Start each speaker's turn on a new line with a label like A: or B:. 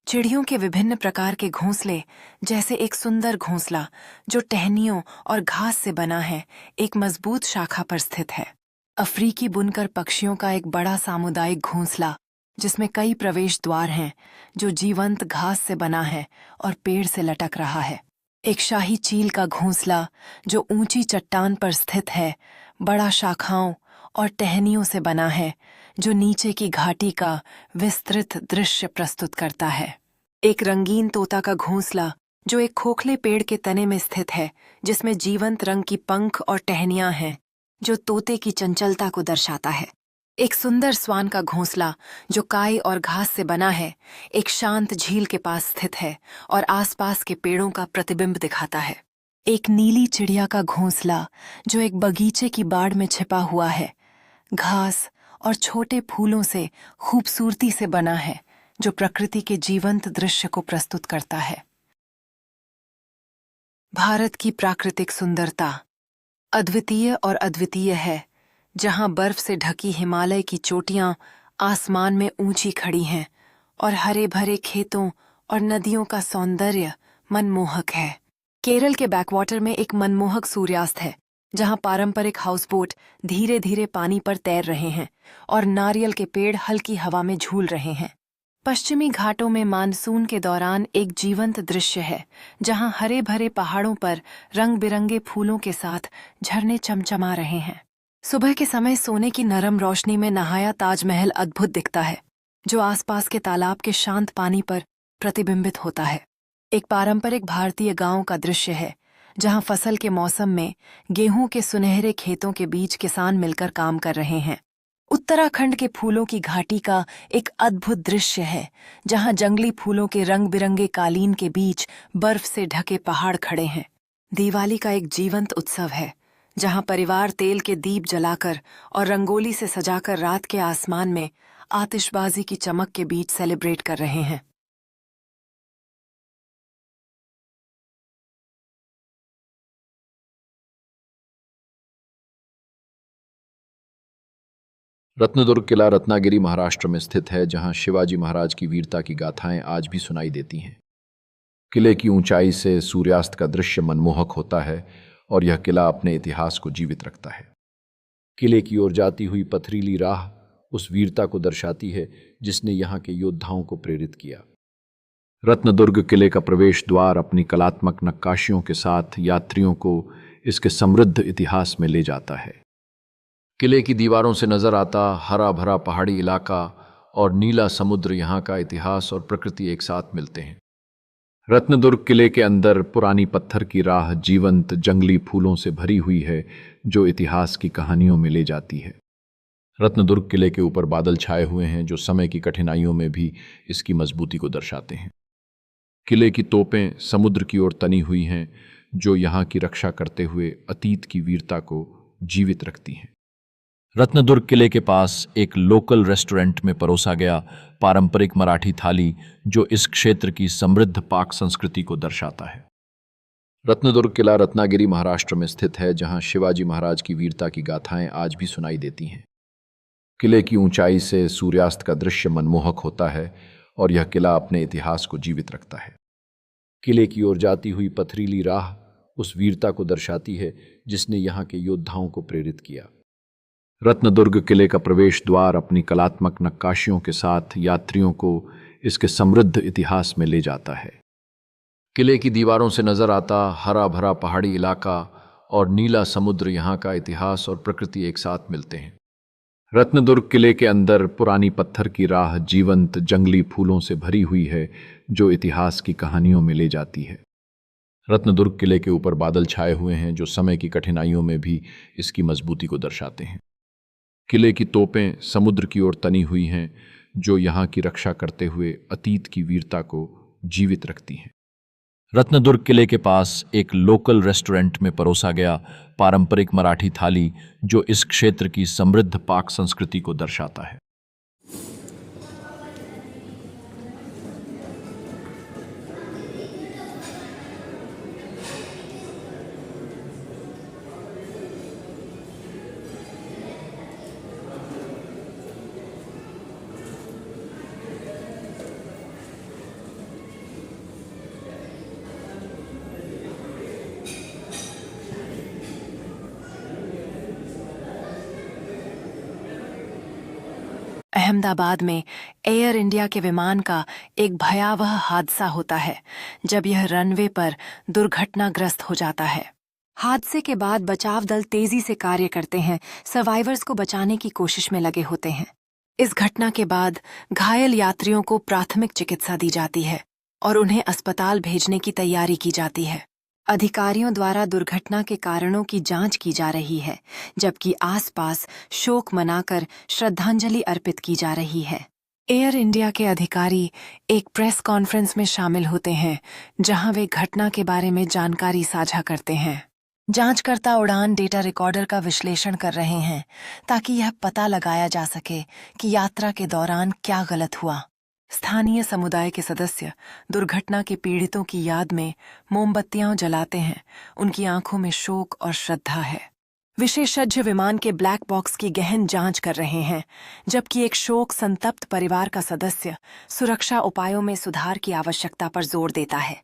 A: चिड़ियों के विभिन्न प्रकार के घोंसले, जैसे एक सुंदर घोंसला जो टहनियों और घास से बना है, एक मजबूत शाखा पर स्थित है। अफ्रीकी बुनकर पक्षियों का एक बड़ा सामुदायिक घोंसला, जिसमें कई प्रवेश द्वार हैं, जो जीवंत घास से बना है और पेड़ से लटक रहा है। एक शाही चील का घोंसला, जो ऊंची चट्टान पर स्थित है, बड़ा शाखाओं और टहनियों से बना है, जो नीचे की घाटी का विस्तृत दृश्य प्रस्तुत करता है। एक रंगीन तोता का घोंसला, जो एक खोखले पेड़ के तने में स्थित है, जिसमें जीवंत रंग की पंख और टहनियां हैं, जो तोते की चंचलता को दर्शाता है। एक सुंदर स्वान का घोंसला, जो काई और घास से बना है, एक शांत झील के पास स्थित है और आसपास के पेड़ों का प्रतिबिंब दिखाता है। एक नीली चिड़िया का घोंसला, जो एक बगीचे की बाड़ में छिपा हुआ है, घास और छोटे फूलों से खूबसूरती से बना है, जो प्रकृति के जीवंत दृश्य को प्रस्तुत करता है। भारत की प्राकृतिक सुंदरता अद्वितीय और अद्वितीय है, जहां बर्फ से ढकी हिमालय की चोटियां आसमान में ऊंची खड़ी हैं और हरे भरे खेतों और नदियों का सौंदर्य मनमोहक है। केरल के बैकवाटर में एक मनमोहक सूर्यास्त है, जहां पारंपरिक हाउसबोट धीरे धीरे पानी पर तैर रहे हैं और नारियल के पेड़ हल्की हवा में झूल रहे हैं। पश्चिमी घाटों में मानसून के दौरान एक जीवंत दृश्य है, जहां हरे भरे पहाड़ों पर रंग बिरंगे फूलों के साथ झरने चमचमा रहे हैं। सुबह के समय सोने की नरम रोशनी में नहाया ताजमहल अद्भुत दिखता है, जो आसपास के तालाब के शांत पानी पर प्रतिबिंबित होता है। एक पारंपरिक भारतीय गांव का दृश्य है, जहां फसल के मौसम में गेहूं के सुनहरे खेतों के बीच किसान मिलकर काम कर रहे हैं। उत्तराखंड के फूलों की घाटी का एक अद्भुत दृश्य है, जहां जंगली फूलों के रंग बिरंगे कालीन के बीच बर्फ से ढके पहाड़ खड़े हैं। दिवाली का एक जीवंत उत्सव है, जहां परिवार तेल के दीप जलाकर और रंगोली से सजाकर रात के आसमान में आतिशबाजी की चमक के बीच सेलिब्रेट कर रहे हैं।
B: रत्नदुर्ग किला रत्नागिरी महाराष्ट्र में स्थित है, जहां शिवाजी महाराज की वीरता की गाथाएं आज भी सुनाई देती हैं। किले की ऊंचाई से सूर्यास्त का दृश्य मनमोहक होता है और यह किला अपने इतिहास को जीवित रखता है। किले की ओर जाती हुई पथरीली राह उस वीरता को दर्शाती है जिसने यहाँ के योद्धाओं को प्रेरित किया। रत्नदुर्ग किले का प्रवेश द्वार अपनी कलात्मक नक्काशियों के साथ यात्रियों को इसके समृद्ध इतिहास में ले जाता है। किले की दीवारों से नजर आता हरा भरा पहाड़ी इलाका और नीला समुद्र यहाँ का इतिहास और प्रकृति एक साथ मिलते हैं। रत्नदुर्ग किले के अंदर पुरानी पत्थर की राह जीवंत जंगली फूलों से भरी हुई है, जो इतिहास की कहानियों में ले जाती है। रत्नदुर्ग किले के ऊपर बादल छाए हुए हैं, जो समय की कठिनाइयों में भी इसकी मजबूती को दर्शाते हैं। किले की तोपें समुद्र की ओर तनी हुई हैं, जो यहाँ की रक्षा करते हुए अतीत की वीरता को जीवित रखती हैं। रत्नदुर्ग किले के पास एक लोकल रेस्टोरेंट में परोसा गया पारंपरिक मराठी थाली, जो इस क्षेत्र की समृद्ध पाक संस्कृति को दर्शाता है। रत्नदुर्ग किला रत्नागिरी महाराष्ट्र में स्थित है, जहां शिवाजी महाराज की वीरता की गाथाएं आज भी सुनाई देती हैं। किले की ऊंचाई से सूर्यास्त का दृश्य मनमोहक होता है और यह किला अपने इतिहास को जीवित रखता है। किले की ओर जाती हुई पथरीली राह उस वीरता को दर्शाती है जिसने यहाँ के योद्धाओं को प्रेरित किया। रत्नदुर्ग किले का प्रवेश द्वार अपनी कलात्मक नक्काशियों के साथ यात्रियों को इसके समृद्ध इतिहास में ले जाता है। किले की दीवारों से नजर आता हरा भरा पहाड़ी इलाका और नीला समुद्र यहाँ का इतिहास और प्रकृति एक साथ मिलते हैं। रत्नदुर्ग किले के अंदर पुरानी पत्थर की राह जीवंत जंगली फूलों से भरी हुई है, जो इतिहास की कहानियों में ले जाती है। रत्नदुर्ग किले के ऊपर बादल छाए हुए हैं, जो समय की कठिनाइयों में भी इसकी मजबूती को दर्शाते हैं। किले की तोपें समुद्र की ओर तनी हुई हैं, जो यहाँ की रक्षा करते हुए अतीत की वीरता को जीवित रखती हैं। रत्नदुर्ग किले के पास एक लोकल रेस्टोरेंट में परोसा गया पारंपरिक मराठी थाली, जो इस क्षेत्र की समृद्ध पाक संस्कृति को दर्शाता है।
A: अहमदाबाद में एयर इंडिया के विमान का एक भयावह हादसा होता है जब यह रनवे पर दुर्घटनाग्रस्त हो जाता है। हादसे के बाद बचाव दल तेजी से कार्य करते हैं, सर्वाइवर्स को बचाने की कोशिश में लगे होते हैं। इस घटना के बाद घायल यात्रियों को प्राथमिक चिकित्सा दी जाती है और उन्हें अस्पताल भेजने की तैयारी की जाती है। अधिकारियों द्वारा दुर्घटना के कारणों की जांच की जा रही है, जबकि आसपास शोक मनाकर श्रद्धांजलि अर्पित की जा रही है। एयर इंडिया के अधिकारी एक प्रेस कॉन्फ्रेंस में शामिल होते हैं, जहां वे घटना के बारे में जानकारी साझा करते हैं। जांचकर्ता उड़ान डेटा रिकॉर्डर का विश्लेषण कर रहे हैं ताकि यह पता लगाया जा सके कि यात्रा के दौरान क्या गलत हुआ। स्थानीय समुदाय के सदस्य दुर्घटना के पीड़ितों की याद में मोमबत्तियां जलाते हैं। उनकी आंखों में शोक और श्रद्धा है। विशेषज्ञ विमान के ब्लैक बॉक्स की गहन जांच कर रहे हैं, जबकि एक शोक संतप्त परिवार का सदस्य सुरक्षा उपायों में सुधार की आवश्यकता पर जोर देता है।